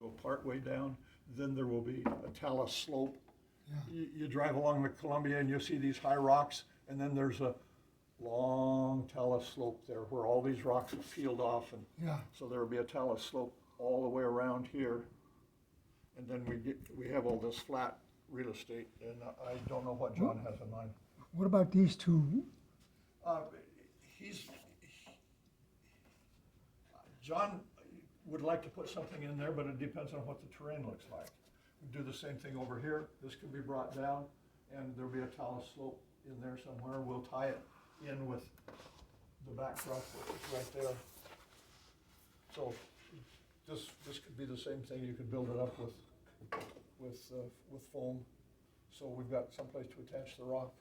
go part way down, then there will be a talus slope. Yeah. You drive along the Columbia and you'll see these high rocks, and then there's a long talus slope there where all these rocks are peeled off, and Yeah, so there will be a talus slope all the way around here. And then we have all this flat real estate, and I don't know what John has in mind. what about these two? He's, John would like to put something in there, but it depends on what the terrain looks like. We do the same thing over here. This can be brought down, and there'll be a talus slope in there somewhere. We'll tie it in with the backdrop that's right there. So this could be the same thing. You could build it up with foam. So we've got someplace to attach the rock.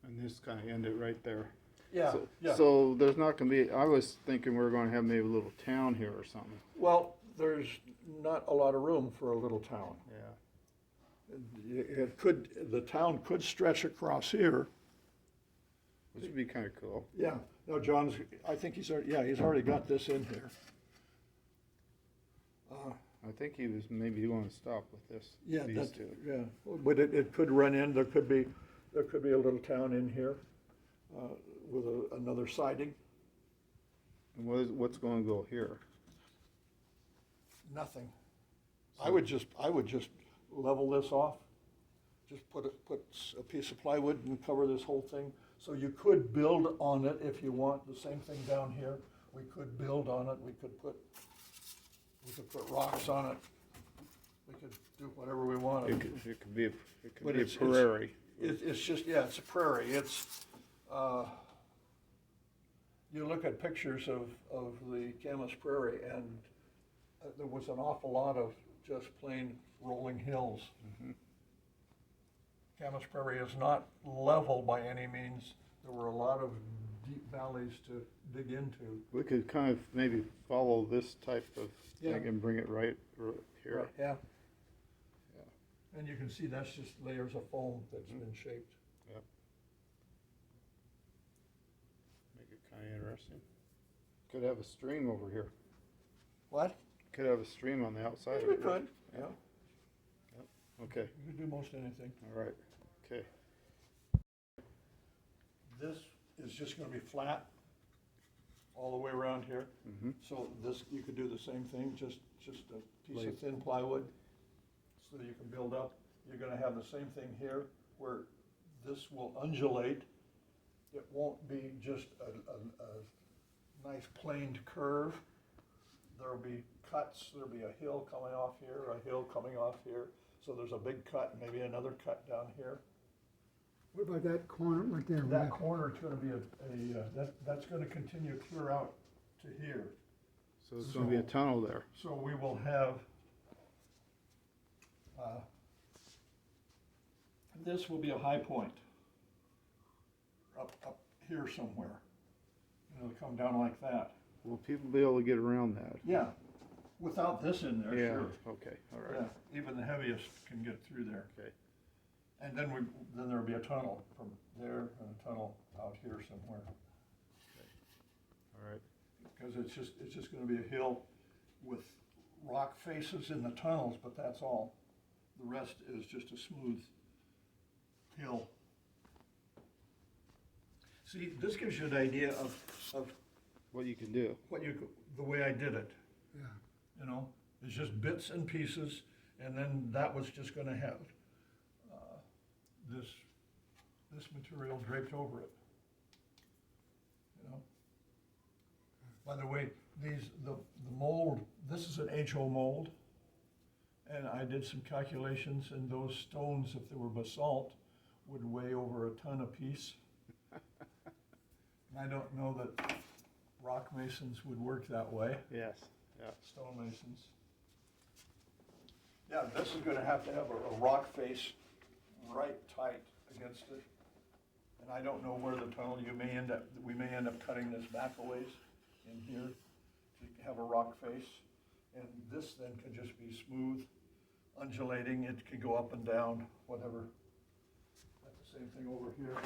And this kind of end it right there. Yeah, So- yeah. So there's not gonna be, I was thinking we were gonna have maybe a little town here or something. Well, there's not a lot of room for a little town. Yeah. It could, the town could stretch across here. Which would be kind of cool. Yeah, no, John's, I think he's already got this in here. I think he was maybe going to stop with this. Yeah, these that, two. yeah, but it could run in, there could be a little town in here, with another siding. And what's going to go here? Nothing. I would just level this off, just put a piece of plywood and cover this whole thing. So you could build on it if you want, the same thing down here. We could build on it, we could put rocks on it. We could do whatever we want. It could be a But it's- prairie. It's just, yeah, it's a prairie. It's, you look at pictures of the Camas Prairie, and there was an awful lot of just plain rolling hills. Camas Prairie is not level by any means. There were a lot of deep valleys to dig into. We could kind of maybe follow this type of Yeah. thing and bring it right here. Right, yeah. And you can see that's just layers of foam that's been shaped. Yep. Make it kind of interesting. Could have a stream over here. What? Could have a stream on the outside of We it. could, yeah. Okay, You could do most anything. all right, okay. This is just gonna be flat all the way around here. Mhm. So this, you could do the same thing, just a piece Like- of thin plywood, so that you can build up. You're gonna have the same thing here, where this will undulate. It won't be just a nice planed curve. There'll be cuts, there'll be a hill coming off here, a hill coming off here. So there's a big cut, maybe another cut down here. What about that corner right there? That corner is gonna be that's gonna continue clear out to here. So it's gonna be a tunnel there. So we will have, this will be a high point. Up here somewhere. And it'll come down like that. Will people be able to get around that? Yeah, without this in there, Yeah, sure. okay, all Yeah, right, even the heaviest can get through there. okay. And then there'll be a tunnel from there and a tunnel out here somewhere. All right, Because it's just gonna be a hill with rock faces in the tunnels, but that's all. The rest is just a smooth hill. See, this gives you an idea of what you can do. the way I did it, Yeah, you know? It's just bits and pieces, and then that was just gonna have, this material draped over it. You know? By the way, the mold, this is an HO mold, and I did some calculations, and those stones, if they were basalt, would weigh over a ton apiece. And I don't know that rock masons would work that way, Yes, yeah. stone masons. Yeah, this is gonna have to have a rock face right tight against it. And I don't know where the tunnel, we may end up cutting this back a ways in here to have a rock face. And this then could just be smooth, undulating, it could go up and down, whatever. That's the same thing over here.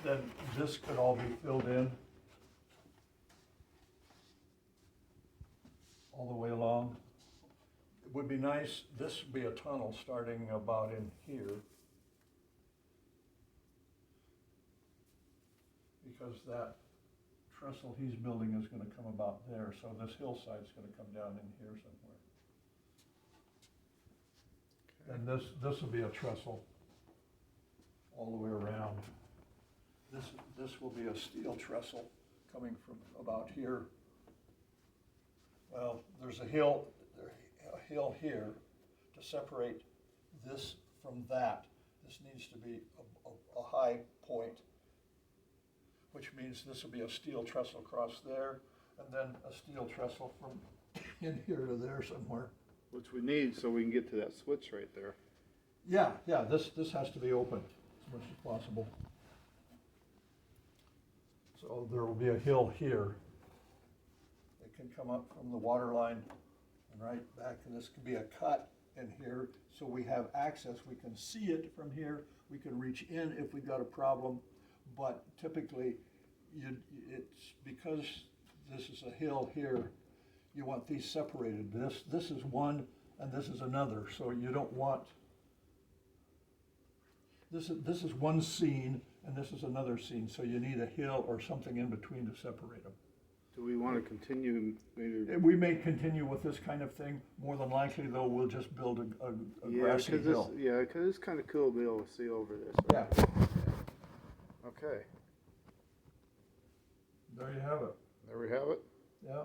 Then this could all be filled in all the way along. would be nice, this would be a tunnel starting about in here. Because that trestle he's building is gonna come about there, so this hillside's gonna come down in here somewhere. And this will be a trestle all the way around. This will be a steel trestle coming from about here. Well, there's a hill here to separate this from that. This needs to be a high point, which means this will be a steel trestle across there, and then a steel trestle from in here to there somewhere. Which we need so we can get to that switch right there. Yeah, this has to be open as much as possible. So there will be a hill here. It can come up from the water line and right back, and this could be a cut in here, so we have access. We can see it from here. We can reach in if we've got a problem, but typically, it's because this is a hill here, you want these separated. This is one and this is another, so you don't want, this is one scene and this is another scene, so you need a hill or something in between to separate them. Do we want to continue maybe? We may continue with this kind of thing. More than likely, though, we'll just build a grassy hill. Yeah, because it's kind of cool to be able to see over this. Yeah. Okay, There you have it. there we have it. Yeah.